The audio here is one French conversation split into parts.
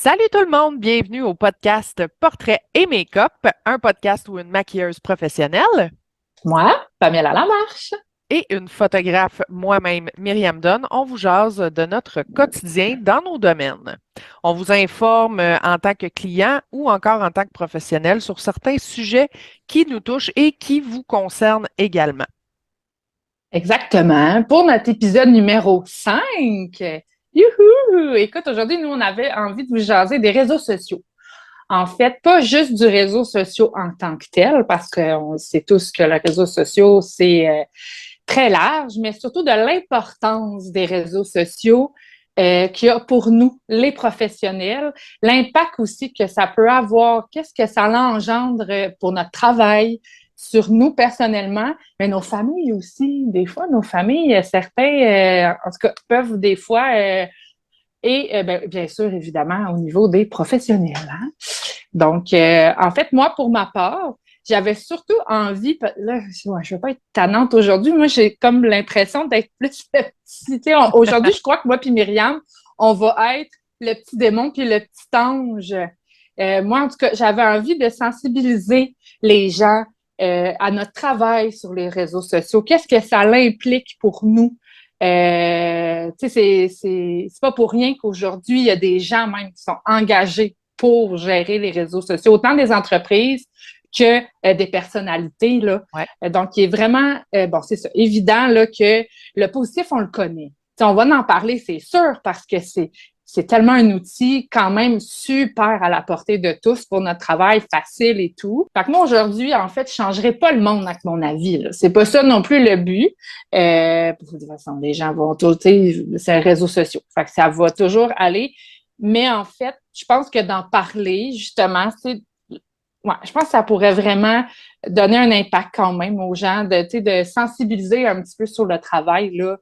Salut tout le monde, bienvenue au podcast Portrait et Make-up, un podcast où une maquilleuse professionnelle Moi, Pamela Lamarche. et une photographe, moi-même Myriam Dunn, on vous jase de notre quotidien dans nos domaines. On vous informe en tant que client ou encore en tant que professionnel sur certains sujets qui nous touchent et qui vous concernent également. Exactement. Pour notre épisode numéro 5. Youhou! Écoute, aujourd'hui, nous, on avait envie de vous jaser des réseaux sociaux. En fait, pas juste du réseau social en tant que tel, parce qu'on sait tous que les réseaux sociaux, c'est très large, mais surtout de l'importance des réseaux sociaux qu'il y a pour nous, les professionnels, l'impact aussi que ça peut avoir, qu'est-ce que ça engendre pour notre travail, sur nous personnellement, mais nos familles aussi. Des fois, nos familles, certains, en tout cas, peuvent des fois, ben, bien sûr, évidemment, au niveau des professionnels. Hein? Donc, en fait, moi, pour ma part, j'avais surtout envie, là, ouais, je ne veux pas être tannante aujourd'hui, moi, j'ai comme l'impression d'être plus le petit, aujourd'hui, je crois que moi puis Myriam, on va être le petit démon puis le petit ange. Moi, en tout cas, j'avais envie de sensibiliser les gens à notre travail sur les réseaux sociaux. Qu'est-ce que ça implique pour nous? C'est pas pour rien qu'aujourd'hui, il y a des gens même qui sont engagés pour gérer les réseaux sociaux, autant des entreprises que des personnalités. Là. Ouais. Donc, il est vraiment, bon, c'est ça, évident là, que le positif, on le connaît. T'sais, on va en parler, c'est sûr, parce que c'est tellement un outil quand même super à la portée de tous pour notre travail facile et tout. Fait que moi, aujourd'hui, en fait, je changerai pas le monde avec mon avis. Là. C'est pas ça non plus le but. De toute façon, les gens vont tout, c'est un réseau social. Fait que ça va toujours aller. Mais en fait, je pense que d'en parler, justement, je pense que ça pourrait vraiment donner un impact quand même aux gens, de sensibiliser un petit peu sur le travail là,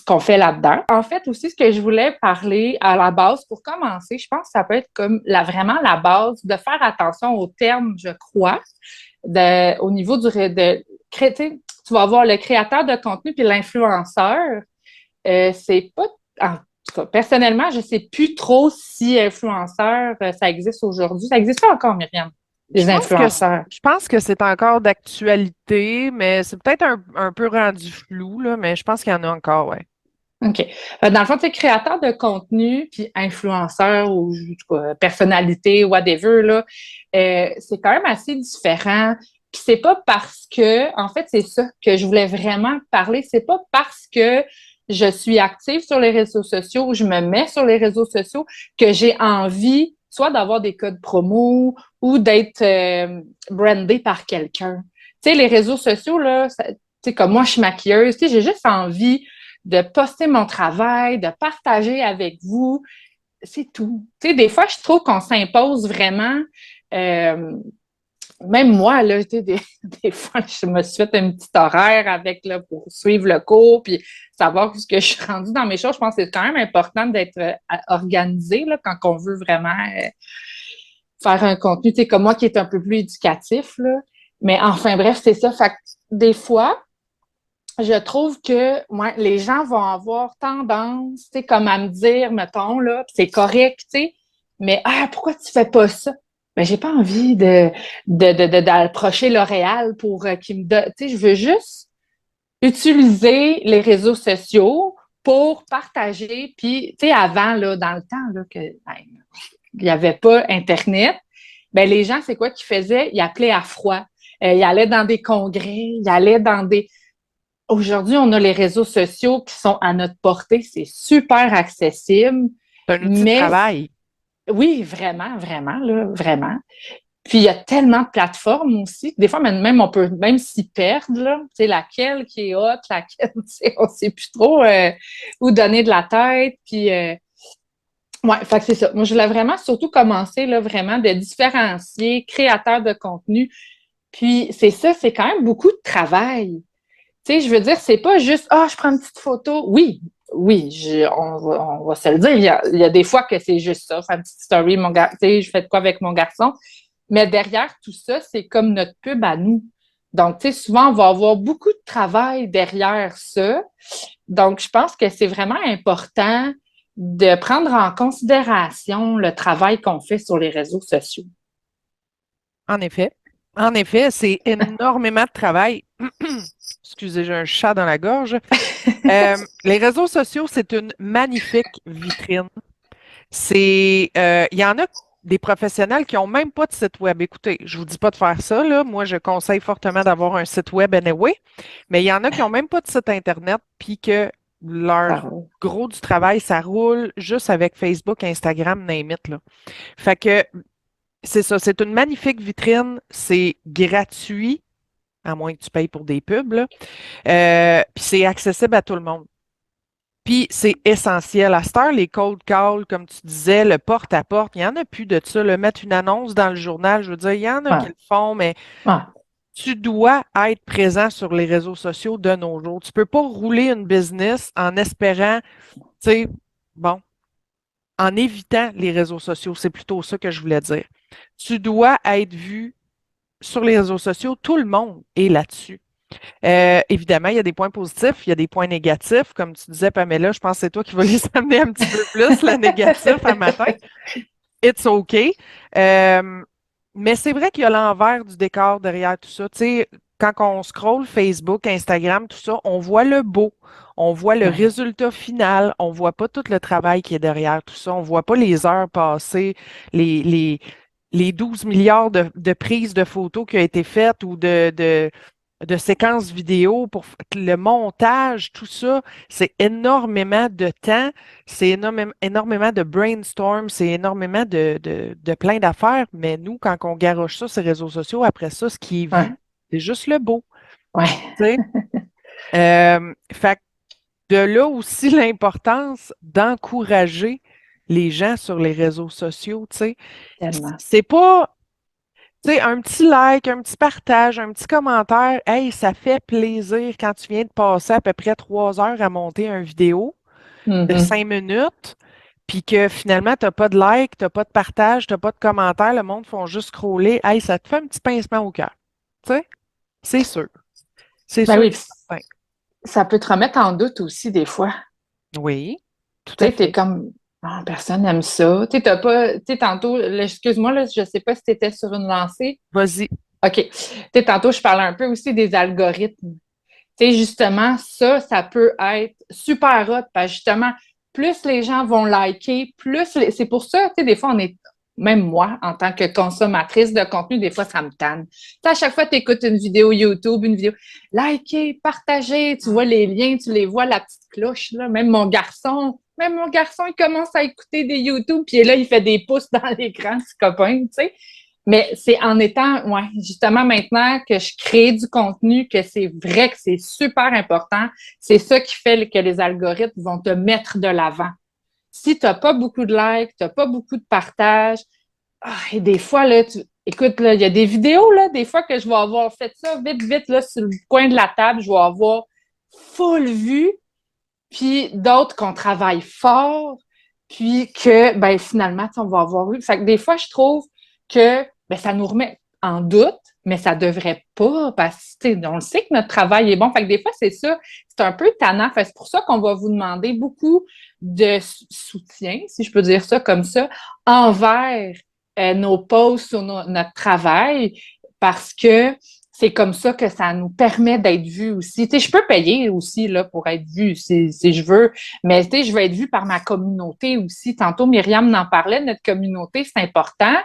qu'on fait là-dedans. En fait, aussi, ce que je voulais parler à la base, pour commencer, je pense que ça peut être comme vraiment la base de faire attention aux termes, je crois, au niveau tu vas avoir le créateur de contenu puis l'influenceur. C'est pas. En tout cas, personnellement, je ne sais plus trop si influenceur, ça existe aujourd'hui. Ça existe pas encore, Myriam, Je les pense que influenceurs. je pense que c'est encore d'actualité, mais c'est peut-être un peu rendu flou, là, mais je pense qu'il y en a encore, ouais. OK. Dans le fond, tu es créateur de contenu, puis influenceur ou en tout cas, personnalité, whatever, là, c'est quand même assez différent. Puis c'est pas parce que, en fait, c'est ça que je voulais vraiment parler. C'est pas parce que je suis active sur les réseaux sociaux ou je me mets sur les réseaux sociaux que j'ai envie soit d'avoir des codes promo ou d'être brandé par quelqu'un. Tu sais, les réseaux sociaux, là, tu sais, comme moi, je suis maquilleuse, tu sais, j'ai juste envie de poster mon travail, de partager avec vous. C'est tout. Tu sais, des fois, je trouve qu'on s'impose vraiment. Euh, Même moi, là, tu sais, des fois, je me suis fait un petit horaire avec, là, pour suivre le cours, puis savoir ce que je suis rendue dans mes choses. Je pense que c'est quand même important d'être organisé, là, quand on veut vraiment faire un contenu, tu sais, comme moi, qui est un peu plus éducatif, là. Mais enfin, bref, c'est ça. Fait que des fois, je trouve que ouais, les gens vont avoir tendance, tu sais, comme à me dire, mettons, là, c'est correct, tu sais, mais pourquoi tu fais pas ça? Ben, j'ai pas envie d'approcher L'Oréal pour qu'ils me donne. Tu sais, je veux juste utiliser les réseaux sociaux pour partager. Puis, tu sais, avant, là, dans le temps, là, que ben, il n'y avait pas Internet, ben les gens, c'est quoi qu'ils faisaient? Ils appelaient à froid. Ils allaient dans des congrès, ils allaient dans des aujourd'hui, on a les réseaux sociaux qui sont à notre portée. C'est super accessible. C'est un outil de Mais travail. oui, vraiment, vraiment, là, vraiment. Puis il y a tellement de plateformes aussi. Des fois, même on peut même s'y perdre, là. Tu sais, laquelle qui est haute, laquelle, tu sais, on ne sait plus trop où donner de la tête. Puis, ouais, fait que c'est ça. Moi, je voulais vraiment surtout commencer, là, vraiment de différencier créateurs de contenu. Puis, c'est ça, c'est quand même beaucoup de travail. Tu sais, je veux dire, c'est pas juste, je prends une petite photo. Oui, oui, on va se le dire. Il y a des fois que c'est juste ça, faire une petite story, tu sais, je fais de quoi avec mon garçon. Mais derrière tout ça, c'est comme notre pub à nous. Donc, tu sais, souvent, on va avoir beaucoup de travail derrière ça. Donc, je pense que c'est vraiment important. de prendre en considération le travail qu'on fait sur les réseaux sociaux. En effet. En effet, c'est énormément de travail. Excusez, j'ai un chat dans la gorge. Les réseaux sociaux, c'est une magnifique vitrine. Il y en a des professionnels qui n'ont même pas de site web. Écoutez, je ne vous dis pas de faire ça, là. Moi, je conseille fortement d'avoir un site web anyway, mais il y en a qui n'ont même pas de site Internet, puis que leur gros du travail, ça roule juste avec Facebook, Instagram, name it, là. Fait que c'est ça, c'est une magnifique vitrine, c'est gratuit, à moins que tu payes pour des pubs, là. Puis c'est accessible à tout le monde. Puis c'est essentiel. À cette heure, les cold calls, comme tu disais, le porte-à-porte, il n'y en a plus de ça. Mettre une annonce dans le journal, je veux dire, il y en a qui le font, mais tu dois être présent sur les réseaux sociaux de nos jours. Tu ne peux pas rouler une business en espérant, tu sais, bon, en évitant les réseaux sociaux. C'est plutôt ça que je voulais dire. Tu dois être vu sur les réseaux sociaux. Tout le monde est là-dessus. Évidemment, il y a des points positifs, il y a des points négatifs. Comme tu disais, Pamela, je pense que c'est toi qui vas les amener un petit peu plus, le négatif à matin. It's OK. Mais c'est vrai qu'il y a l'envers du décor derrière tout ça. Tu sais, quand on scrolle Facebook, Instagram, tout ça, on voit le beau, on voit le résultat final, on voit pas tout le travail qui est derrière tout ça, on voit pas les heures passées, les 12 milliards de prises de photos qui ont été faites ou de séquences vidéo pour le montage, tout ça, c'est énormément de temps, c'est énormément de brainstorm, c'est énormément de plein d'affaires, mais nous, quand on garoche ça sur les réseaux sociaux, après ça, ce qui est vu, c'est juste le beau. Ouais. Fait que de là aussi l'importance d'encourager les gens sur les réseaux sociaux, tu sais. C'est pas tu sais, un petit like, un petit partage, un petit commentaire, hey, ça fait plaisir quand tu viens de passer à peu près 3 heures à monter une vidéo de 5 minutes, puis que finalement, tu n'as pas de like, tu n'as pas de partage, tu n'as pas de commentaire, le monde font juste scroller. Hey, ça te fait un petit pincement au cœur. Tu sais, c'est sûr. C'est sûr. Oui, ça peut te remettre en doute aussi des fois. Oui, tout à fait. Tu es comme, oh, personne n'aime ça. Tu n'as pas, tu sais, tantôt, excuse-moi, là, je ne sais pas si tu étais sur une lancée. Vas-y. OK. Tu sais, tantôt, je parlais un peu aussi des algorithmes. Tu sais, justement, ça peut être super hot parce que justement, plus les gens vont liker, c'est pour ça, tu sais, des fois, même moi, en tant que consommatrice de contenu, des fois, ça me tanne. Tu sais, à chaque fois, tu écoutes une vidéo YouTube, une vidéo, liker, partager, tu vois les liens, tu les vois, la petite cloche, là. Même mon garçon, il commence à écouter des YouTube, puis là, il fait des pouces dans l'écran, ce copain, tu sais. Mais c'est en étant, ouais, justement maintenant que je crée du contenu, que c'est vrai que c'est super important, c'est ça qui fait que les algorithmes vont te mettre de l'avant. Si tu n'as pas beaucoup de likes, tu n'as pas beaucoup de partages, et des fois, là, écoute, là, il y a des vidéos, là, des fois que je vais avoir fait ça vite, vite, là, sur le coin de la table, je vais avoir full vue, puis d'autres qu'on travaille fort, puis que, ben, finalement, on va avoir eu. Fait que des fois, je trouve que ben, ça nous remet en doute, mais ça devrait pas, parce que on le sait que notre travail est bon. Fait que des fois, c'est ça, c'est un peu tannant. Fait que c'est pour ça qu'on va vous demander beaucoup de soutien, si je peux dire ça comme ça, envers nos posts sur notre travail, parce que c'est comme ça que ça nous permet d'être vus aussi. Tu sais, je peux payer aussi là, pour être vue si je veux, mais tu sais, je veux être vue par ma communauté aussi. Tantôt, Myriam en parlait, notre communauté, c'est important.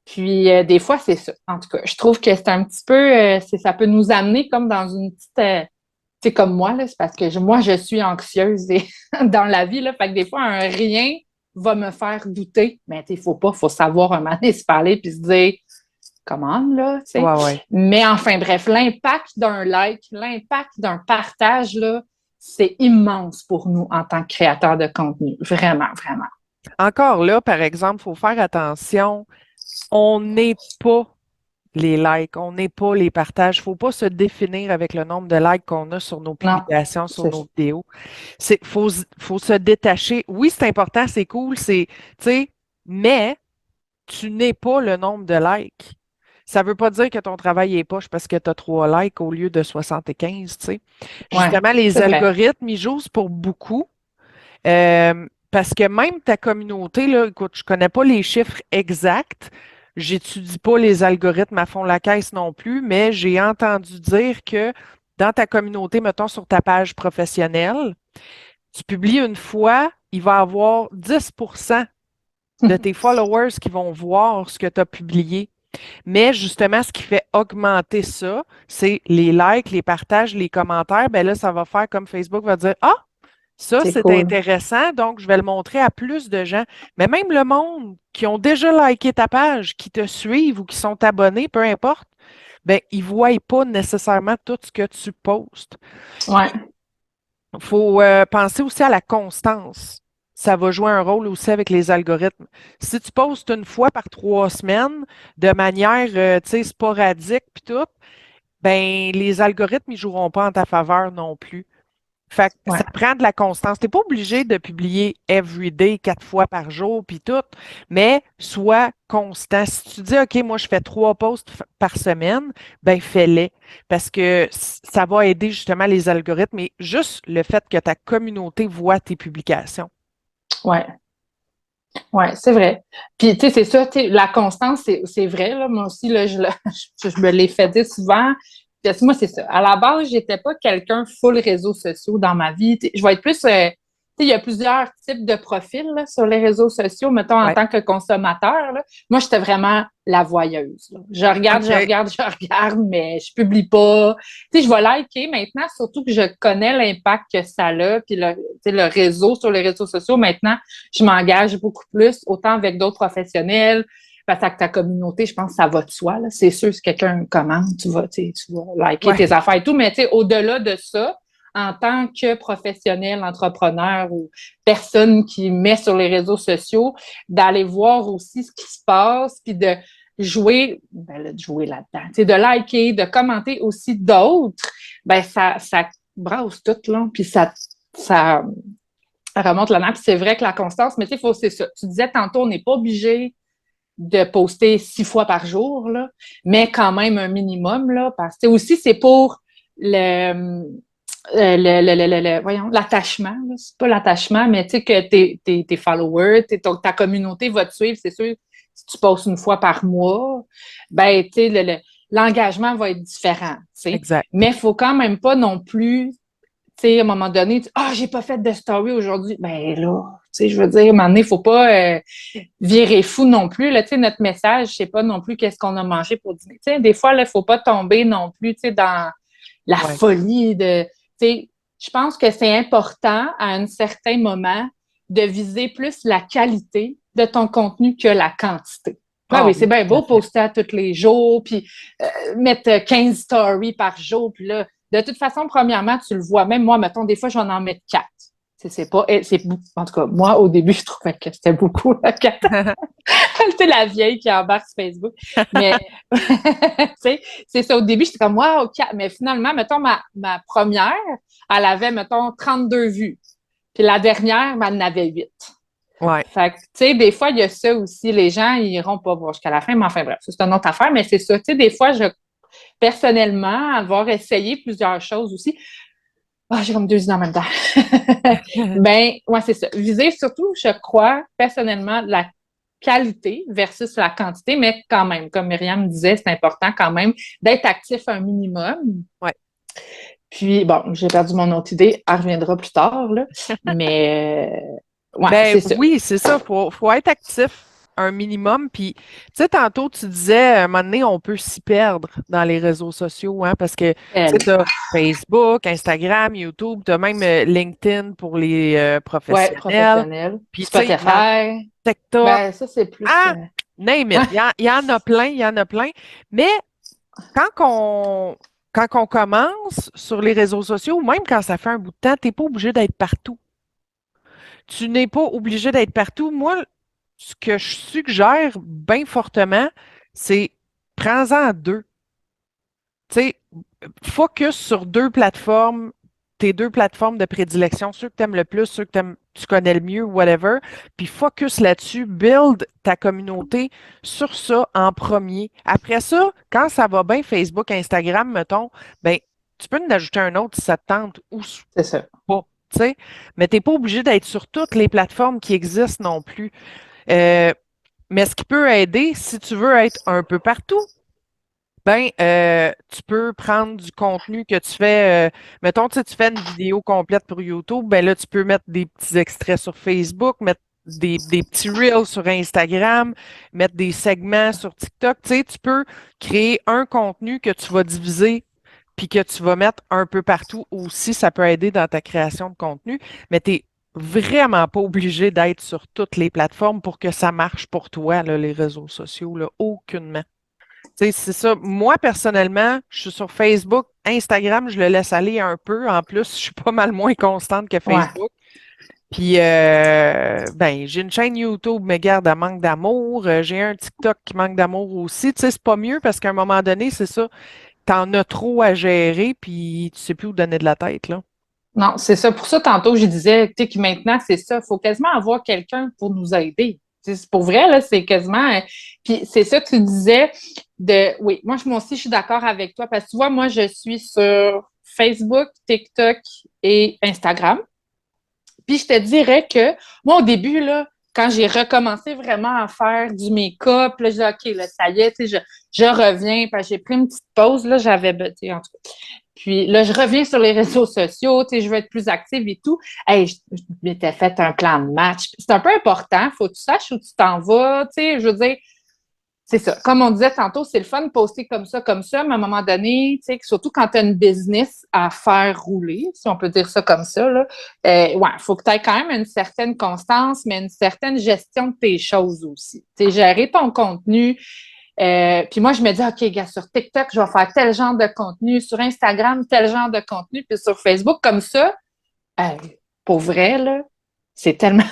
Puis, des fois, c'est ça. En tout cas, je trouve que c'est un petit peu, ça peut nous amener comme dans une petite, tu sais, comme moi, là, c'est parce que moi, je suis anxieuse dans la vie, là. Fait que des fois, un rien va me faire douter. Mais il faut savoir un moment donné se parler puis se dire, comment, là, tu sais. Ouais. Mais enfin, bref, l'impact d'un like, l'impact d'un partage, là, c'est immense pour nous en tant que créateurs de contenu. Vraiment, vraiment. Encore là, par exemple, il faut faire attention. On n'est pas les likes, on n'est pas les partages. Il ne faut pas se définir avec le nombre de likes qu'on a sur nos publications, sur nos vidéos. Faut se détacher. Oui, c'est important, c'est cool, tu sais, mais tu n'es pas le nombre de likes. Ça ne veut pas dire que ton travail est poche parce que tu as 3 likes au lieu de 75, tu sais. Justement, les algorithmes, ils jouent pour beaucoup. parce que même ta communauté, là, écoute, je connais pas les chiffres exacts, j'étudie pas les algorithmes à fond la caisse non plus, mais j'ai entendu dire que dans ta communauté, mettons sur ta page professionnelle, tu publies une fois, il va y avoir 10% de tes followers qui vont voir ce que tu as publié. Mais justement, ce qui fait augmenter ça, c'est les likes, les partages, les commentaires. Ben là, ça va faire comme Facebook va dire, ah, ça, C'est c'est cool. intéressant, donc je vais le montrer à plus de gens. Mais même le monde qui ont déjà liké ta page, qui te suivent ou qui sont abonnés, peu importe, ben, ils ne voient pas nécessairement tout ce que tu postes. Ouais, Il faut penser aussi à la constance. Ça va jouer un rôle aussi avec les algorithmes. Si tu postes une fois par 3 semaines de manière, tu sais, sporadique puis tout, ben les algorithmes, ils joueront pas en ta faveur non plus. Fait que ouais. ça prend de la constance. Tu n'es pas obligé de publier every day, 4 fois par jour, puis tout, mais sois constant. Si tu dis, OK, moi, je fais 3 posts par semaine, ben fais-les. Parce que ça va aider justement les algorithmes et juste le fait que ta communauté voit tes publications. Ouais. Ouais, c'est vrai. Puis, tu sais, c'est ça, tu sais, la constance, c'est vrai, là. Moi aussi, là, je me l'ai fait dire souvent. Parce que moi, c'est ça. À la base, j'étais pas quelqu'un full réseaux sociaux dans ma vie. Tu sais, je vais être plus, tu sais, il y a plusieurs types de profils, là, sur les réseaux sociaux, mettons, en Ouais. tant que consommateur, là. Moi, j'étais vraiment la voyeuse, là. Je regarde, je OK. regarde, je regarde, mais je publie pas. Tu sais, je vais liker maintenant, surtout que je connais l'impact que ça a, puis tu sais, le réseau sur les réseaux sociaux. Maintenant, je m'engage beaucoup plus, autant avec d'autres professionnels, parce que ta communauté, je pense que ça va de soi. Là. C'est sûr, si quelqu'un commande, tu vas liker Ouais. tes affaires et tout, mais au-delà de ça, en tant que professionnel, entrepreneur ou personne qui met sur les réseaux sociaux, d'aller voir aussi ce qui se passe, puis de jouer, de jouer là-dedans, de liker, de commenter aussi d'autres, ben ça brasse tout, là, puis ça remonte la nappe. C'est vrai que la constance, mais tu sais, c'est ça. Tu disais tantôt, on n'est pas obligé de poster 6 fois par jour, là, mais quand même un minimum, là, parce que aussi, c'est pour voyons, l'attachement. C'est pas l'attachement, mais tu sais que tes followers, ta communauté va te suivre, c'est sûr. Si tu postes une fois par mois, ben, tu sais, l'engagement va être différent, tu sais. Exact. Mais il faut quand même pas non plus tu sais, à un moment donné, j'ai pas fait de story aujourd'hui. Ben là, tu sais, je veux dire, à un moment donné, il faut pas virer fou non plus. Là, tu sais, notre message, je sais pas non plus qu'est-ce qu'on a mangé pour dîner. Tu sais, des fois, il faut pas tomber non plus, tu sais, dans la Ouais. folie de, tu sais, je pense que c'est important à un certain moment de viser plus la qualité de ton contenu que la quantité. Ben Ah oui, c'est oui, bien tout à beau fait. poster à tous les jours, puis mettre 15 stories par jour, puis là, de toute façon, premièrement, tu le vois. Même moi, mettons, des fois, je vais en mettre 4. C'est pas, en tout cas, moi, au début, je trouvais que c'était beaucoup, la 4. C'est la vieille qui embarque sur Facebook. Mais, tu sais, c'est ça. Au début, j'étais comme, wow, 4. Mais finalement, mettons, ma première, elle avait, mettons, 32 vues. Puis la dernière, elle en avait 8. Ouais. Fait que, tu sais, des fois, il y a ça aussi. Les gens, ils iront pas voir jusqu'à la fin. Mais enfin, bref, ça, c'est une autre affaire. Mais c'est ça. Tu sais, des fois, personnellement, avoir essayé plusieurs choses aussi. Ah, j'ai comme deux idées en même temps. Ben, ouais, c'est ça. Viser surtout, je crois, personnellement, la qualité versus la quantité, mais quand même, comme Myriam disait, c'est important quand même d'être actif un minimum. Ouais. Puis, bon, j'ai perdu mon autre idée, elle reviendra plus tard, là. Mais, ouais, Ben c'est ça. oui, c'est ça. Faut être actif un minimum. Puis, tu sais, tantôt, tu disais, à un moment donné, on peut s'y perdre dans les réseaux sociaux, hein, parce que, tu sais, tu as Facebook, Instagram, YouTube, tu as même LinkedIn pour les Ouais, professionnels. professionnel. Puis, tu sais, il y en a Spotify. TikTok. Ben, ça, c'est plus. Ah, name it. Ouais, Il y en a plein, il y en a plein. Mais quand on, quand on commence sur les réseaux sociaux, ou même quand ça fait un bout de temps, tu n'es pas obligé d'être partout. Tu n'es pas obligé d'être partout. Moi, ce que je suggère bien fortement, c'est prends-en deux. Tu sais, focus sur deux plateformes, tes deux plateformes de prédilection, ceux que tu aimes le plus, ceux que tu connais le mieux, whatever. Puis focus là-dessus, build ta communauté sur ça en premier. Après ça, quand ça va bien, Facebook, Instagram, mettons, ben, tu peux en ajouter un autre si ça te tente ou c'est ça. pas. tu sais. Mais tu n'es pas obligé d'être sur toutes les plateformes qui existent non plus. Euh, mais ce qui peut aider, si tu veux être un peu partout, tu peux prendre du contenu que tu fais. Mettons, tu sais, tu fais une vidéo complète pour YouTube, ben là, tu peux mettre des petits extraits sur Facebook, mettre des petits reels sur Instagram, mettre des segments sur TikTok. Tu sais, tu peux créer un contenu que tu vas diviser puis que tu vas mettre un peu partout aussi. Ça peut aider dans ta création de contenu, mais tu n'es vraiment pas obligé d'être sur toutes les plateformes pour que ça marche pour toi, là, les réseaux sociaux, là, aucunement. Tu sais, c'est ça. Moi, personnellement, je suis sur Facebook. Instagram, je le laisse aller un peu. En plus, je suis pas mal moins constante que Ouais. Facebook. Puis, j'ai une chaîne YouTube, mais garde, elle manque d'amour. J'ai un TikTok qui manque d'amour aussi. Tu sais, c'est pas mieux parce qu'à un moment donné, c'est ça. T'en as trop à gérer, puis tu sais plus où donner de la tête, là. Non, c'est ça. Pour ça, tantôt, je disais, tu sais, que maintenant, c'est ça. Il faut quasiment avoir quelqu'un pour nous aider. Tu sais, pour vrai, là, c'est quasiment. Puis c'est ça, tu disais de. Oui, moi aussi, je suis d'accord avec toi parce que tu vois, moi, je suis sur Facebook, TikTok et Instagram. Puis je te dirais que moi, au début, là, quand j'ai recommencé vraiment à faire du make-up, là, je dis OK, là, ça y est, tu sais, je reviens, parce que j'ai pris une petite pause, là, j'avais, tu sais, en tout cas. Puis là, je reviens sur les réseaux sociaux, tu sais, je veux être plus active et tout. Hey, je m'étais fait un plan de match. C'est un peu important, faut que tu saches où tu t'en vas, tu sais, je veux dire, c'est ça. Comme on disait tantôt, c'est le fun de poster comme ça, mais à un moment donné, tu sais, surtout quand tu as une business à faire rouler, si on peut dire ça comme ça, là, ouais, il faut que tu aies quand même une certaine constance, mais une certaine gestion de tes choses aussi. Tu sais, gérer ton contenu. Puis moi, je me dis, OK, gars, sur TikTok, je vais faire tel genre de contenu, sur Instagram, tel genre de contenu, puis sur Facebook, comme ça, hey, pour vrai, là, c'est tellement.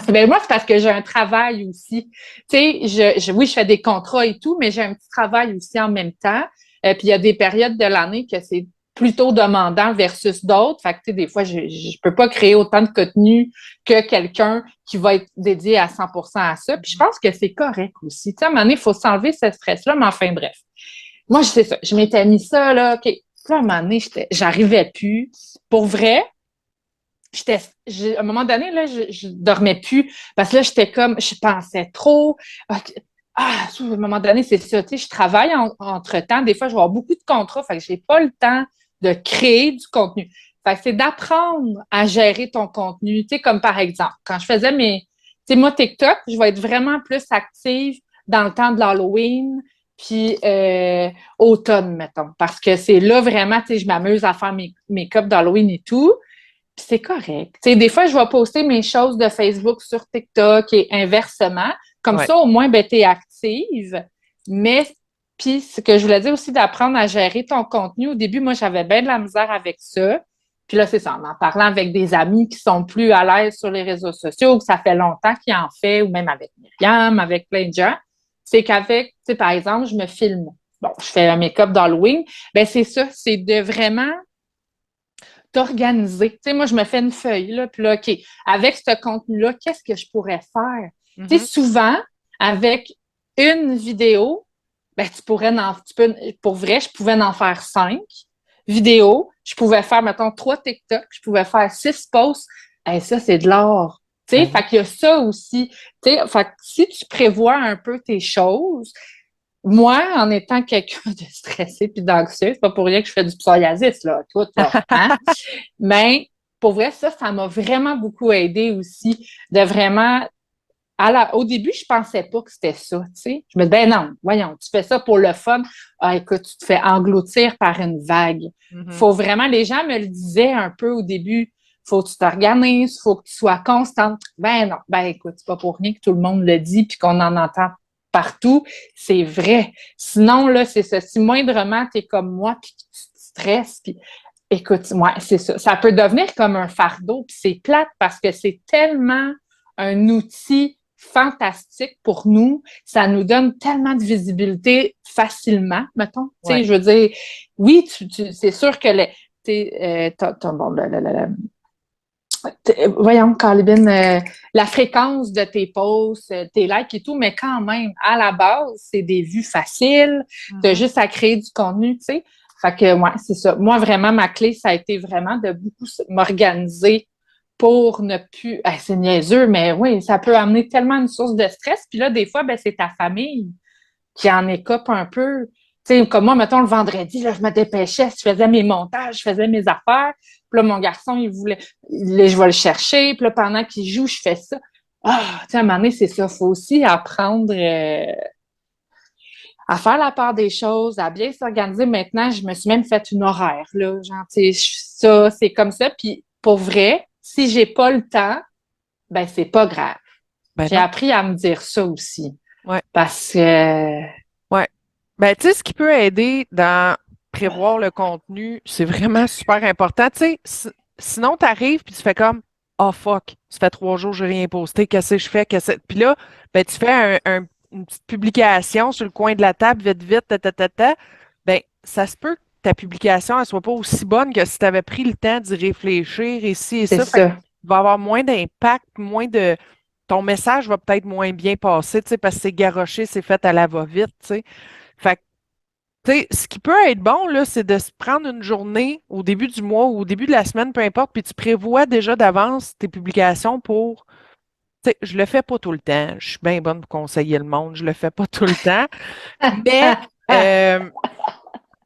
Ben moi, c'est parce que j'ai un travail aussi. Tu sais, oui, je fais des contrats et tout, mais j'ai un petit travail aussi en même temps. Puis il y a des périodes de l'année que c'est plutôt demandant versus d'autres. Fait que, tu sais, des fois, je peux pas créer autant de contenu que quelqu'un qui va être dédié à 100% à ça. Puis je pense que c'est correct aussi. Tu sais, à un moment donné, il faut s'enlever ce stress-là, mais enfin, bref. Moi, je sais ça. Je m'étais mis ça, là. OK. Puis là, à un moment donné, j'arrivais plus. Pour vrai, à un moment donné, là, je dormais plus parce que là, j'étais comme, je pensais trop. À un moment donné, c'est ça, tu sais, je travaille entre-temps. Des fois, je vais avoir beaucoup de contrats, fait que j'ai pas le temps de créer du contenu. Fait que c'est d'apprendre à gérer ton contenu. Tu sais, comme par exemple, quand je faisais tu sais, moi, TikTok, je vais être vraiment plus active dans le temps de l'Halloween, puis automne, mettons, parce que c'est là vraiment, tu sais, je m'amuse à faire mes cups d'Halloween et tout. Puis c'est correct. Tu sais, des fois, je vais poster mes choses de Facebook sur TikTok et inversement. Comme Ouais. ça, au moins, ben, tu es active. Mais, puis, ce que je voulais dire aussi, d'apprendre à gérer ton contenu. Au début, moi, j'avais bien de la misère avec ça. Puis là, c'est ça, en parlant avec des amis qui sont plus à l'aise sur les réseaux sociaux, que ça fait longtemps qu'ils en font, ou même avec Myriam, avec plein de gens, c'est qu'avec, tu sais, par exemple, je me filme. Bon, je fais un make-up d'Halloween. Ben c'est ça, c'est de vraiment t'organiser. Tu sais, moi, je me fais une feuille, là, puis là, OK, avec ce contenu-là, qu'est-ce que je pourrais faire? Tu sais, Mhm. souvent, avec une vidéo, ben, pour vrai, je pouvais en faire 5 vidéos. Je pouvais faire, mettons, 3 TikTok. Je pouvais faire 6 posts. Et ça, c'est de l'art. Tu sais, Ben fait oui. qu'il y a ça aussi. Tu sais, fait que si tu prévois un peu tes choses, moi, en étant quelqu'un de stressé puis d'anxieux, c'est pas pour rien que je fais du psoriasis, là, tout, là, hein? Mais pour vrai, ça m'a vraiment beaucoup aidé aussi de vraiment. Au début, je pensais pas que c'était ça, tu sais. Je me disais, ben non, voyons, tu fais ça pour le fun. Ah, écoute, tu te fais engloutir par une vague. Mhm. Faut vraiment, les gens me le disaient un peu au début, faut que tu t'organises, faut que tu sois constante. Ben non, ben écoute, c'est pas pour rien que tout le monde le dit puis qu'on en entend partout. C'est vrai. Sinon, là, c'est ça. Si moindrement, tu es comme moi puis que tu te stresses, puis écoute, ouais, c'est ça. Ça peut devenir comme un fardeau, puis c'est plate parce que c'est tellement un outil fantastique pour nous. Ça nous donne tellement de visibilité facilement, mettons. Tu sais, Ouais. je veux dire, oui, c'est sûr que bon, voyons, Calibine, la fréquence de tes posts, tes likes et tout, mais quand même, à la base, c'est des vues faciles. Tu as Mhm. juste à créer du contenu, tu sais. Fait que, ouais, c'est ça. Moi, vraiment, ma clé, ça a été vraiment de beaucoup m'organiser pour ne plus. C'est niaiseux, mais oui, ça peut amener tellement une source de stress. Puis là, des fois, ben, c'est ta famille qui en écope un peu. Tu sais, comme moi, mettons, le vendredi, là, je me dépêchais, je faisais mes montages, je faisais mes affaires. Puis là, mon garçon, il voulait, je vais le chercher. Puis là, pendant qu'il joue, je fais ça. Tu sais, à un moment donné, c'est ça. Il faut aussi apprendre à faire la part des choses, à bien s'organiser. Maintenant, je me suis même fait une horaire, là. Genre, tu sais, ça, c'est comme ça. Puis, pour vrai, si j'ai pas le temps, ben, c'est pas grave. Ben J'ai non. appris à me dire ça aussi. Ouais. Parce que, Ouais. Ben, tu sais, ce qui peut aider dans prévoir le contenu, c'est vraiment super important. Tu sais, sinon, tu arrives puis tu fais comme, oh fuck, ça fait 3 jours que j'ai rien posté, qu'est-ce que je fais? Puis là, ben, tu fais une petite publication sur le coin de la table, vite, vite, ta. Ben, ça se peut que ta publication, elle soit pas aussi bonne que si tu avais pris le temps d'y réfléchir, ici et c'est ça. Fait que ça. il va avoir moins d'impact, moins de. Ton message va peut-être moins bien passer, tu sais, parce que c'est garoché, c'est fait à la va-vite, tu sais. Fait que, tu sais, ce qui peut être bon, là, c'est de se prendre une journée au début du mois ou au début de la semaine, peu importe, puis tu prévois déjà d'avance tes publications pour. Tu sais, je le fais pas tout le temps. Je suis bien bonne pour conseiller le monde. Je le fais pas tout le temps. Mais, euh,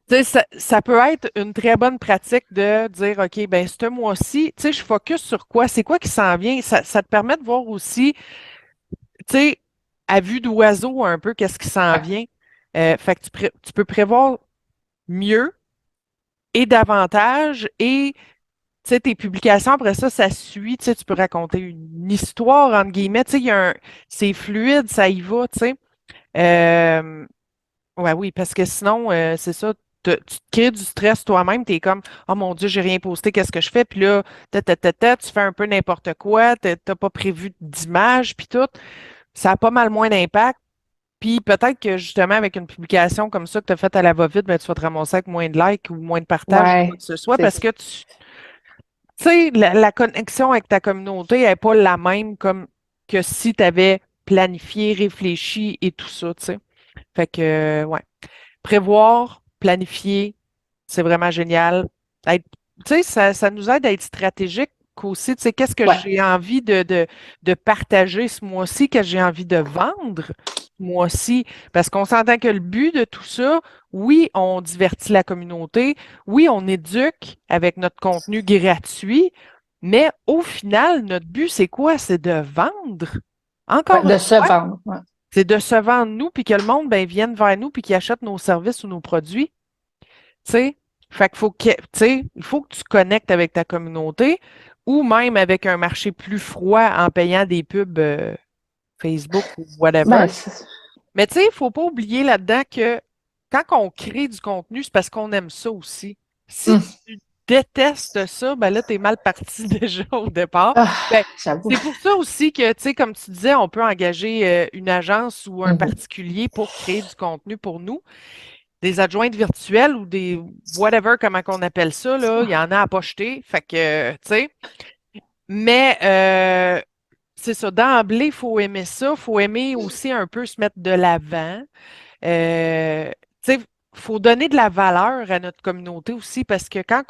tu sais, ça peut être une très bonne pratique de dire, OK, ben ce mois-ci, tu sais, je focus sur quoi? C'est quoi qui s'en vient? Ça te permet de voir aussi, tu sais, à vue d'oiseau un peu, qu'est-ce qui s'en Ouais. vient. Fait que tu peux prévoir mieux et davantage et tu sais, tes publications, après ça, ça suit, tu sais, tu peux raconter une histoire, entre guillemets, tu sais, c'est fluide, ça y va, tu sais. Euh, ouais, oui, parce que sinon, c'est ça, tu te crées du stress toi-même, tu es comme, oh mon Dieu, j'ai rien posté, qu'est-ce que je fais? Puis là, tu fais un peu n'importe quoi, t'as pas prévu d'image, puis tout. Ça a pas mal moins d'impact. Puis peut-être que justement, avec une publication comme ça que tu as faite à la va-vite, ben, tu vas te ramasser avec moins de likes ou moins de partages ou quoi Ouais. que ce soit C'est parce que tu sais, la connexion avec ta communauté n'est pas la même comme que si tu avais planifié, réfléchi et tout ça, tu sais. Fait que, ouais. Prévoir, planifier, c'est vraiment génial. Tu sais, ça nous aide à être stratégique aussi. Tu sais, qu'est-ce que ouais. j'ai envie de partager ce mois-ci, qu'est-ce que j'ai envie de vendre ce mois-ci? Parce qu'on s'entend que le but de tout ça, oui, on divertit la communauté, oui, on éduque avec notre contenu gratuit, mais au final, notre but, c'est quoi? C'est de vendre. Ouais, Encore de une se fois, vendre. Ouais. c'est de se vendre nous, puis que le monde ben, vienne vers nous, puis qu'il achète nos services ou nos produits. Tu sais, fait qu'il faut tu sais, il faut que tu connectes avec ta communauté ou même avec un marché plus froid en payant des pubs Facebook ou whatever. Ben, Mais tu sais, il ne faut pas oublier là-dedans que quand on crée du contenu, c'est parce qu'on aime ça aussi. Si hum. tu détestes ça, ben là, tu es mal parti déjà au départ. Ben, J'avoue. c'est pour ça aussi que, tu sais, comme tu disais, on peut engager une agence ou un Mhm. particulier pour créer du contenu pour nous. Des adjointes virtuelles ou des whatever, comment qu'on appelle ça, là, il y en a à pas jeter. Fait que, tu sais, mais c'est ça, d'emblée, il faut aimer ça. Il faut aimer aussi un peu se mettre de l'avant. Tu sais, faut donner de la valeur à notre communauté aussi parce que quand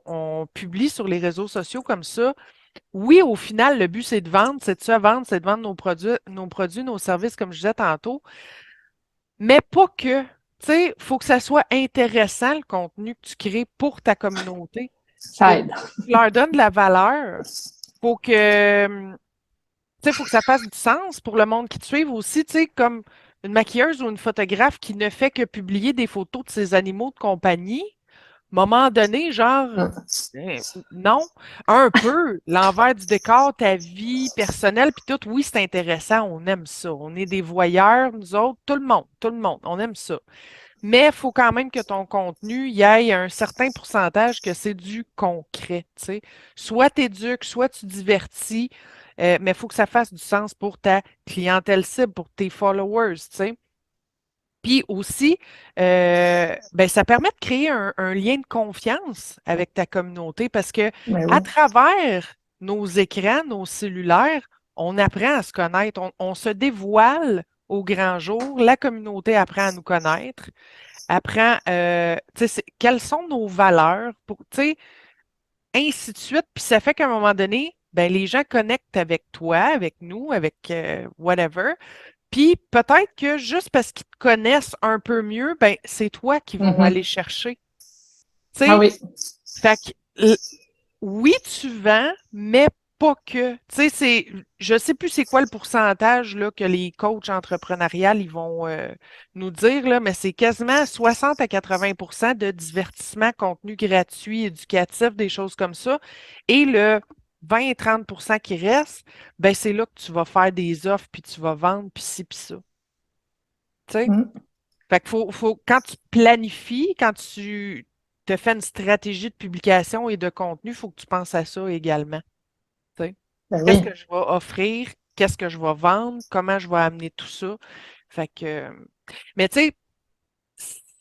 on publie sur les réseaux sociaux comme ça, oui, au final, le but, c'est de vendre, c'est de se vendre, c'est de vendre nos produits, nos services, comme je disais tantôt, mais pas que. Tu sais, il faut que ça soit intéressant, le contenu que tu crées pour ta communauté. Ça Faut que aide. tu leur donnes de la valeur. Faut que, tu sais, faut que ça fasse du sens pour le monde qui te suive aussi, tu sais, comme une maquilleuse ou une photographe qui ne fait que publier des photos de ses animaux de compagnie. Moment donné, genre, Hum. non, un peu, l'envers du décor, ta vie personnelle, puis tout, oui, c'est intéressant, on aime ça. On est des voyeurs, nous autres, tout le monde, on aime ça. Mais il faut quand même que ton contenu y ait un certain pourcentage que c'est du concret, tu sais. Soit tu éduques, soit tu divertis, mais il faut que ça fasse du sens pour ta clientèle cible, pour tes followers, tu sais. Puis aussi, ben, ça permet de créer un lien de confiance avec ta communauté parce que Mais à oui. travers nos écrans, nos cellulaires, on apprend à se connaître, on se dévoile au grand jour, la communauté apprend à nous connaître, apprend, tu sais, quelles sont nos valeurs, pour, tu sais, ainsi de suite. Puis ça fait qu'à un moment donné, ben les gens connectent avec toi, avec nous, avec whatever. Puis peut-être que juste parce qu'ils te connaissent un peu mieux, ben c'est toi qu'ils vont aller Mhm. chercher. Tu Ah sais, oui. fait que oui, tu vends, mais pas que. Tu sais, je sais plus c'est quoi le pourcentage là, que les coachs entrepreneuriales ils vont nous dire, là, mais c'est quasiment 60 à 80 de divertissement, contenu gratuit, éducatif, des choses comme ça. Et le 20 à 30 qui reste, ben c'est là que tu vas faire des offres, puis tu vas vendre, puis ci, puis ça. Tu sais? Mm. Fait que quand tu planifies, quand tu te fais une stratégie de publication et de contenu, il faut que tu penses à ça également. Tu sais. Ben Qu'est-ce oui. que je vais offrir? Qu'est-ce que je vais vendre? Comment je vais amener tout ça? Fait que, mais tu sais,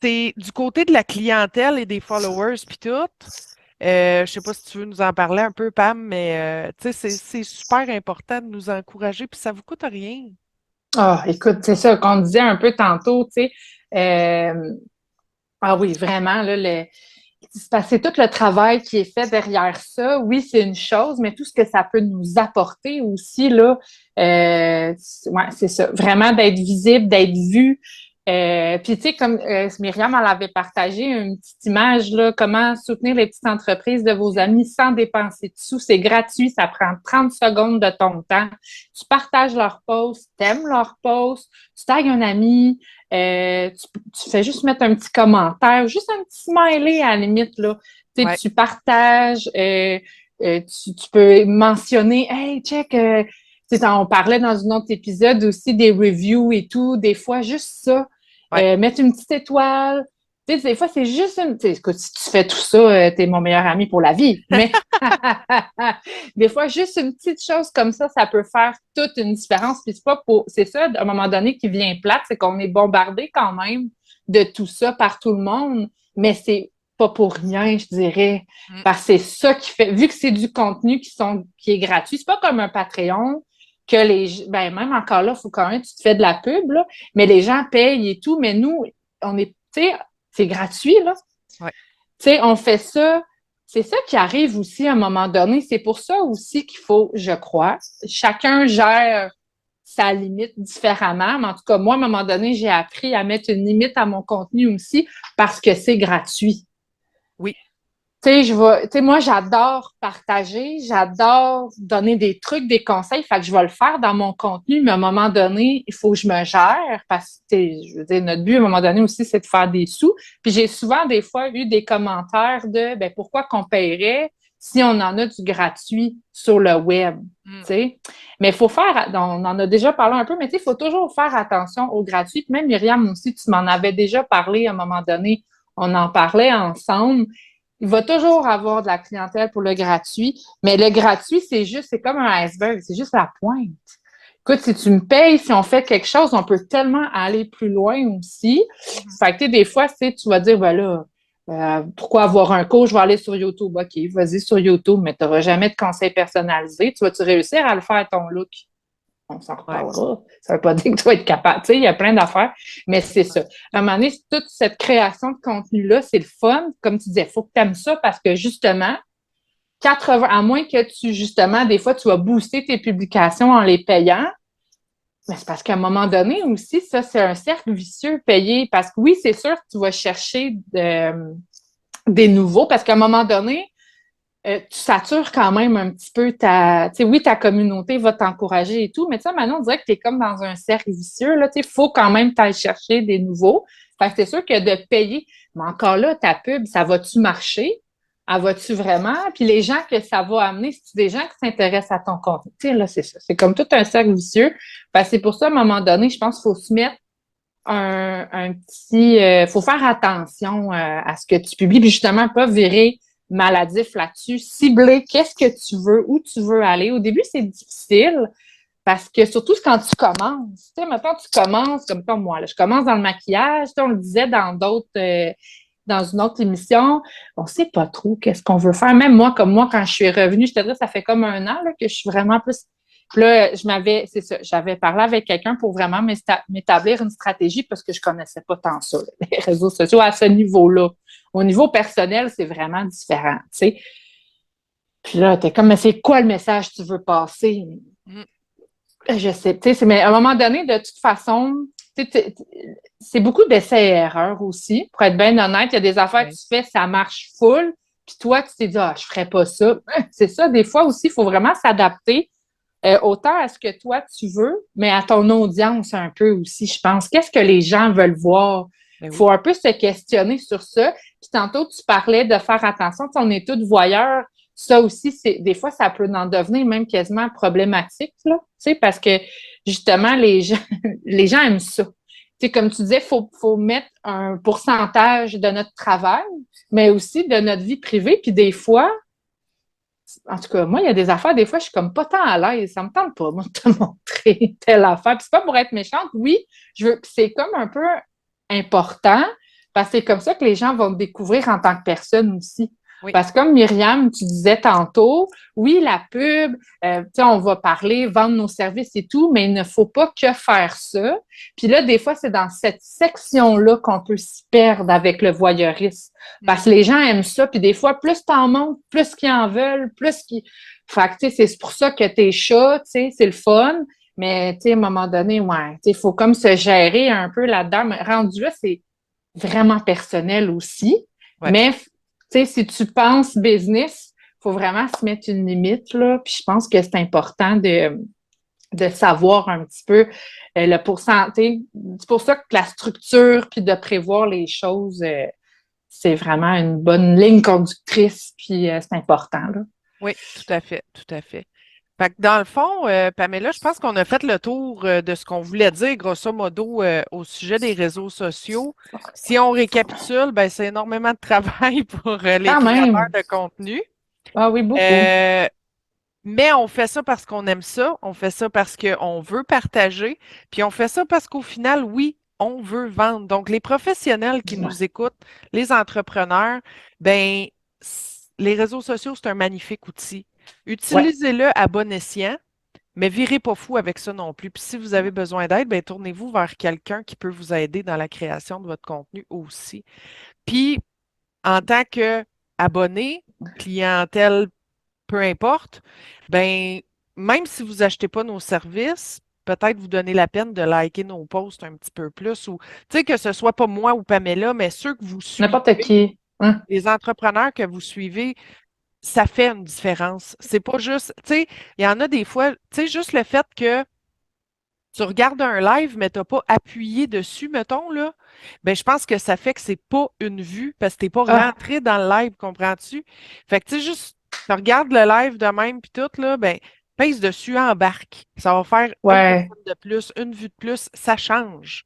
c'est du côté de la clientèle et des followers puis tout. Je sais pas si tu veux nous en parler un peu, Pam, mais tu sais, c'est super important de nous encourager, puis ça vous coûte rien. Ah, écoute, c'est ça qu'on disait un peu tantôt, tu sais. Ah oui, vraiment, là, c'est parce que c'est tout le travail qui est fait derrière ça. Oui, c'est une chose, mais tout ce que ça peut nous apporter aussi, là, ouais, c'est ça. Vraiment d'être visible, d'être vu. Puis, tu sais, comme Myriam, elle avait partagé une petite image, là, comment soutenir les petites entreprises de vos amis sans dépenser de sous. C'est gratuit, ça prend 30 secondes de ton temps. Tu partages leur post, t'aimes leur post, tu tagues un ami, tu fais juste mettre un petit commentaire, juste un petit smiley à la limite, là. Tu sais, Ouais, tu partages, tu peux mentionner, hey, check, tu sais, on parlait dans un autre épisode aussi des reviews et tout, des fois, juste ça, ouais. mettre une petite étoile. Tu sais, des fois, c'est juste une. Tu sais, écoute, si tu fais tout ça, t'es mon meilleur ami pour la vie. Mais des fois, juste une petite chose comme ça peut faire toute une différence. Puis c'est pas pour. C'est ça, à un moment donné, qui vient plate, c'est qu'on est bombardé quand même de tout ça par tout le monde, mais c'est pas pour rien, je dirais. Mm. Parce que c'est ça qui fait. Vu que c'est du contenu qui est gratuit, c'est pas comme un Patreon que ben même encore là, il faut quand même que tu te fais de la pub, là, mais les gens payent et tout, mais nous, on est, tu sais, c'est gratuit, là. Ouais. Tu sais, on fait ça. C'est ça qui arrive aussi à un moment donné. C'est pour ça aussi qu'il faut, je crois, chacun gère sa limite différemment. Mais en tout cas, moi, à un moment donné, j'ai appris à mettre une limite à mon contenu aussi parce que c'est gratuit. Oui. Tu sais, moi, j'adore partager, j'adore donner des trucs, des conseils, fait que je vais le faire dans mon contenu, mais à un moment donné, il faut que je me gère parce que, tu sais, je veux dire, notre but, à un moment donné aussi, c'est de faire des sous. Puis j'ai souvent, des fois, eu des commentaires de, ben, pourquoi qu'on paierait si on en a du gratuit sur le web, Mm. tu sais. Mais il faut faire, on en a déjà parlé un peu, mais tu sais, il faut toujours faire attention au gratuit. Puis même Myriam aussi, tu m'en avais déjà parlé à un moment donné, on en parlait ensemble. Il va toujours avoir de la clientèle pour le gratuit, mais le gratuit, c'est comme un iceberg, c'est juste la pointe. Écoute, si tu me payes, si on fait quelque chose, on peut tellement aller plus loin aussi. Mhm. Fait que, tu sais, des fois, tu vas dire, ben là, pourquoi avoir un coach? Je vais aller sur YouTube. OK, vas-y sur YouTube, mais tu n'auras jamais de conseils personnalisés. Tu vas-tu réussir à le faire ton look? On s'en Ouais. reparlera. Ça ne veut pas dire que tu vas être capable. Tu sais, il y a plein d'affaires, mais c'est ça. À un moment donné, toute cette création de contenu-là, c'est le fun. Comme tu disais, il faut que tu aimes ça parce que justement, 80, à moins que tu, justement, des fois, tu vas booster tes publications en les payant, mais c'est parce qu'à un moment donné aussi, ça, c'est un cercle vicieux payé. Parce que oui, c'est sûr que tu vas chercher des nouveaux, parce qu'à un moment donné, tu satures quand même un petit peu ta. Tu sais, oui, ta communauté va t'encourager et tout, mais tu sais, maintenant, on dirait que tu es comme dans un cercle vicieux. Là, tu sais, il faut quand même t'aller chercher des nouveaux. Fait que c'est sûr que de payer, mais encore là, ta pub, ça va-tu marcher? Elle va-tu vraiment? Puis les gens que ça va amener, c'est des gens qui s'intéressent à ton contenu. Tu sais, là, c'est ça. C'est comme tout un cercle vicieux. Fait que c'est pour ça, à un moment donné, je pense qu'il faut se mettre un petit. Faut faire attention à ce que tu publies, puis justement, pas virer maladif là-dessus, cibler qu'est-ce que tu veux, où tu veux aller. Au début, c'est difficile parce que surtout quand tu commences. Tu sais, maintenant, tu commences comme moi. Là, je commence dans le maquillage. Tu sais, on le disait dans d'autres. Dans une autre émission, on ne sait pas trop qu'est-ce qu'on veut faire. Même moi, comme moi, quand je suis revenue, je te dirais, ça fait comme un an là, que je suis vraiment plus. Puis là, c'est ça, j'avais parlé avec quelqu'un pour vraiment m'établir une stratégie parce que je ne connaissais pas tant ça, les réseaux sociaux à ce niveau-là. Au niveau personnel, c'est vraiment différent, tu sais. Puis là, t'es comme, mais c'est quoi le message que tu veux passer? Mm. Je sais, tu sais, mais à un moment donné, de toute façon, c'est beaucoup d'essais et erreurs aussi. Pour être bien honnête, il y a des affaires que Ouais. tu fais, ça marche full, puis toi, tu t'es dit, ah, je ferais pas ça. C'est ça, des fois aussi, il faut vraiment s'adapter autant à ce que toi, tu veux, mais à ton audience un peu aussi, je pense. Qu'est-ce que les gens veulent voir? Ben Il oui. faut un peu se questionner sur ça. Puis tantôt, tu parlais de faire attention. Tu sais, on est tous voyeurs. Ça aussi, des fois, ça peut en devenir même quasiment problématique, là. Tu sais, parce que justement, les gens aiment ça. Tu sais, comme tu disais, faut mettre un pourcentage de notre travail, mais aussi de notre vie privée. Puis des fois, en tout cas, moi, il y a des affaires, des fois, je suis comme pas tant à l'aise. Ça me tente pas, moi, de te montrer telle affaire. Puis c'est pas pour être méchante, oui, c'est comme un peu important parce que c'est comme ça que les gens vont te découvrir en tant que personne aussi. Oui. Parce que comme Myriam, tu disais tantôt, oui, la pub, on va parler, vendre nos services et tout, mais il ne faut pas que faire ça. Puis là, des fois, c'est dans cette section-là qu'on peut s'y perdre avec le voyeurisme. Parce que Mhm. les gens aiment ça, puis des fois, plus t'en montres, plus qu'ils en veulent, plus qu'ils... Fait que, tu sais, c'est pour ça que tes chats, tu sais, c'est le fun, mais, tu sais, à un moment donné, ouais, tu sais, il faut comme se gérer un peu là-dedans. Mais rendu là, c'est vraiment personnel aussi. Ouais. Mais, tu sais, si tu penses business, il faut vraiment se mettre une limite, là. Puis je pense que c'est important de savoir un petit peu le pourcentage. C'est pour ça que la structure, puis de prévoir les choses, c'est vraiment une bonne ligne conductrice, puis c'est important, là. Oui, tout à fait, tout à fait. Fait que dans le fond, Pamela, je pense qu'on a fait le tour de ce qu'on voulait dire, grosso modo, au sujet des réseaux sociaux. Si on récapitule, ben, c'est énormément de travail pour les Quand créateurs même. de contenu. Ah oui, beaucoup. Euh, mais on fait ça parce qu'on aime ça, on fait ça parce qu'on veut partager, puis on fait ça parce qu'au final, oui, on veut vendre. Donc, les professionnels qui Ouais. nous écoutent, les entrepreneurs, ben, les réseaux sociaux, c'est un magnifique outil. Ouais. Utilisez-le à bon escient, mais virez pas fou avec ça non plus. Puis si vous avez besoin d'aide, ben, tournez-vous vers quelqu'un qui peut vous aider dans la création de votre contenu aussi. Puis, en tant qu'abonné, clientèle peu importe, ben, même si vous achetez pas nos services, peut-être vous donnez la peine de liker nos posts un petit peu plus ou, tu sais, que ce soit pas moi ou Pamela, mais ceux que vous suivez, N'importe qui. Hein? les entrepreneurs que vous suivez, ça fait une différence. C'est pas juste, tu sais, il y en a des fois, tu sais, juste le fait que tu regardes un live, mais tu n'as pas appuyé dessus, mettons, là, ben, je pense que ça fait que c'est pas une vue parce que tu n'es pas Ah, rentré dans le live, comprends-tu? Fait que, tu sais, juste, tu regardes le live de même, puis tout, là, ben, pèse dessus, embarque. Ça va faire une ouais. personne de plus, une vue de plus, ça change.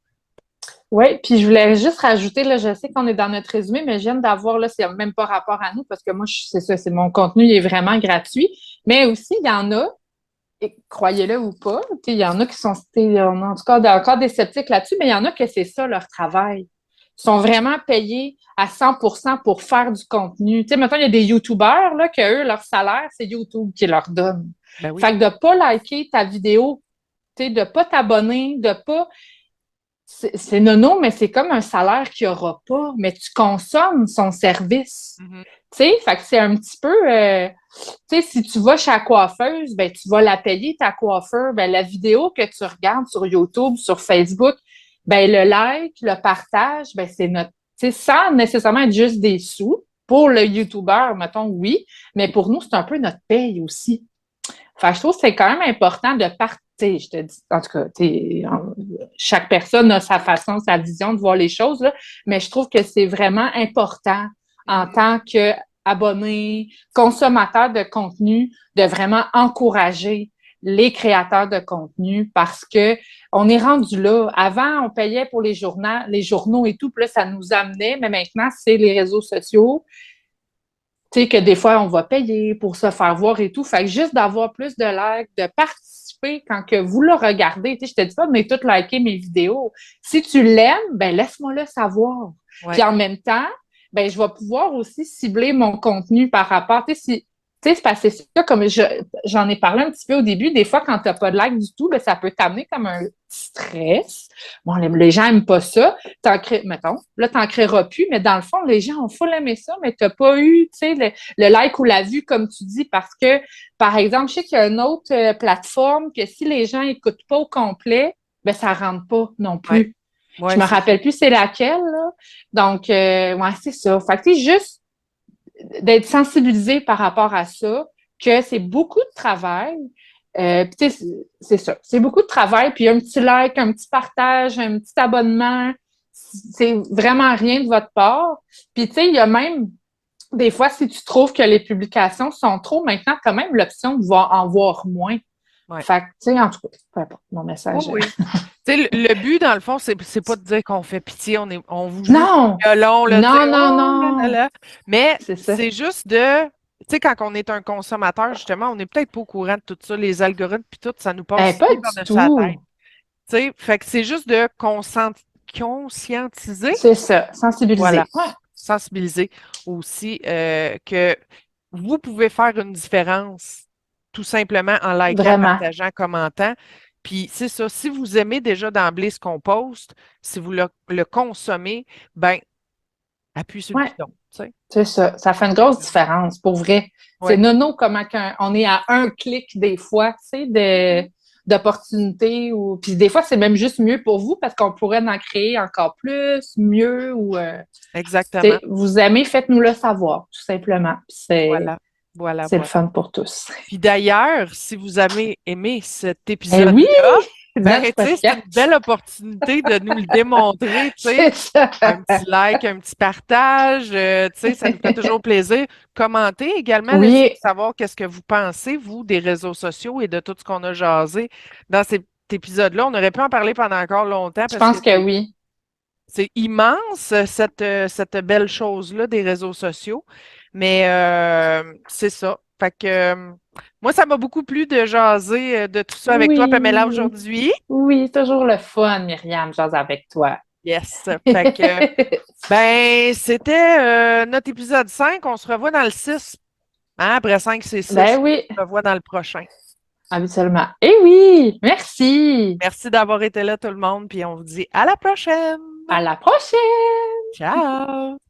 Oui, puis je voulais juste rajouter, là, je sais qu'on est dans notre résumé, mais je viens d'avoir, là, c'est même pas rapport à nous, parce que moi, c'est ça, c'est mon contenu, il est vraiment gratuit. Mais aussi, il y en a, et croyez-le ou pas, tu sais, il y en a qui sont, tu sais, on a en tout cas encore des sceptiques là-dessus, mais il y en a que c'est ça leur travail. Ils sont vraiment payés à 100% pour faire du contenu. Tu sais, maintenant, il y a des YouTubers, là, que eux, leur salaire, c'est YouTube qui leur donne. Ben oui. Fait que de pas liker ta vidéo, tu sais, de pas t'abonner, de pas c'est nono, mais c'est comme un salaire qu'il n'y aura pas, mais tu consommes son service. Mhm. Tu sais, fait que c'est un petit peu, tu sais, si tu vas chez la coiffeuse, ben, tu vas la payer, ta coiffeur. Ben, la vidéo que tu regardes sur YouTube, sur Facebook, ben, le like, le partage, ben, c'est notre, tu sais, sans nécessairement être juste des sous. Pour le YouTuber, mettons, oui, mais pour nous, c'est un peu notre paye aussi. Fait que je trouve que c'est quand même important de partir. Je te dis, en tout cas, chaque personne a sa façon, sa vision de voir les choses, là, mais je trouve que c'est vraiment important en Mhm. tant qu'abonné, consommateur de contenu, de vraiment encourager les créateurs de contenu parce que on est rendu là. Avant, on payait pour les journaux et tout, puis là, ça nous amenait, mais maintenant, c'est les réseaux sociaux, tu sais, que des fois, on va payer pour se faire voir et tout. Fait que juste d'avoir plus de likes, de participer quand que vous le regardez. Tu sais, je te dis pas de mais tout liker mes vidéos. Si tu l'aimes, ben laisse-moi le savoir. Puis Ouais. en même temps, ben je vais pouvoir aussi cibler mon contenu par rapport. Tu sais, si Tu sais, c'est parce que c'est ça, comme j'en ai parlé un petit peu au début, des fois, quand tu n'as pas de like du tout, ben, ça peut t'amener comme un stress. Bon, les gens n'aiment pas ça. Mettons, là, tu n'en créeras plus, mais dans le fond, les gens ont full aimé ça, mais tu n'as pas eu, tu sais, le like ou la vue, comme tu dis, parce que, par exemple, je sais qu'il y a une autre plateforme que si les gens n'écoutent pas au complet, ben, ça ne rentre pas non Ouais. plus. Je Ouais, me c'est rappelle plus c'est laquelle, là. Donc, ouais, c'est ça. Fait que, tu sais, juste d'être sensibilisé par rapport à ça, que c'est beaucoup de travail. Puis, tu sais, c'est ça. C'est beaucoup de travail, puis un petit like, un petit partage, un petit abonnement, c'est vraiment rien de votre part. Puis, tu sais, il y a même des fois, si tu trouves que les publications sont trop, maintenant, tu as même l'option de en voir moins. ouais. Fait que, tu sais, en tout cas, peu importe, mon Oui, message. oui. Tu sais, le but, dans le fond, c'est pas de dire qu'on fait pitié, on vous joue Non! le violon, là, tu sais, Non, non, oh là là non! là. Mais C'est ça. c'est juste de, tu sais, quand on est un consommateur, justement, on n'est peut-être pas au courant de tout ça, les algorithmes, puis tout, ça nous passe Pas bien du par-dessus la tête. tout. Tu sais, fait que c'est juste de conscientiser, C'est ça, voilà, sensibiliser. Ouais, sensibiliser aussi que vous pouvez faire une différence tout simplement en likant, vraiment. partageant, commentant. Puis c'est ça, si vous aimez déjà d'emblée ce qu'on poste, si vous le consommez, ben appuyez sur le Ouais. piton, tu sais. C'est ça. Ça fait une grosse différence, pour vrai. C'est Ouais. nono comment on est à un clic des fois, tu sais, d'opportunités. Puis des fois, c'est même juste mieux pour vous parce qu'on pourrait en créer encore plus, mieux. Ou Exactement. vous aimez, faites-nous le savoir, tout simplement. Puis Voilà. Voilà, c'est le voilà. fun pour tous. Puis d'ailleurs, si vous avez aimé cet Eh oui, épisode-là, ben, tu notre sais, c'est une sketch. belle opportunité de nous le démontrer, tu sais. C'est ça. Un petit like, un petit partage, tu sais, ça nous fait toujours plaisir. Commentez également, laissez-nous Oui, savoir qu'est-ce que vous pensez, vous, des réseaux sociaux et de tout ce qu'on a jasé dans cet épisode-là. On aurait pu en parler pendant encore longtemps je parce que pense que oui. c'est immense, cette belle chose-là des réseaux sociaux. Mais c'est ça. Fait que moi, ça m'a beaucoup plu de jaser de tout ça avec toi, Pamela, Oui. aujourd'hui. Oui, toujours le fun, Myriam, j'ose avec toi. Yes. Fait que ben, c'était notre épisode 5. On se revoit dans le 6. Hein? Après 5, c'est 6. Ben oui, On se revoit dans le prochain. habituellement. Eh oui, merci. Merci d'avoir été là, tout le monde, puis on vous dit à la prochaine. À la prochaine. Ciao!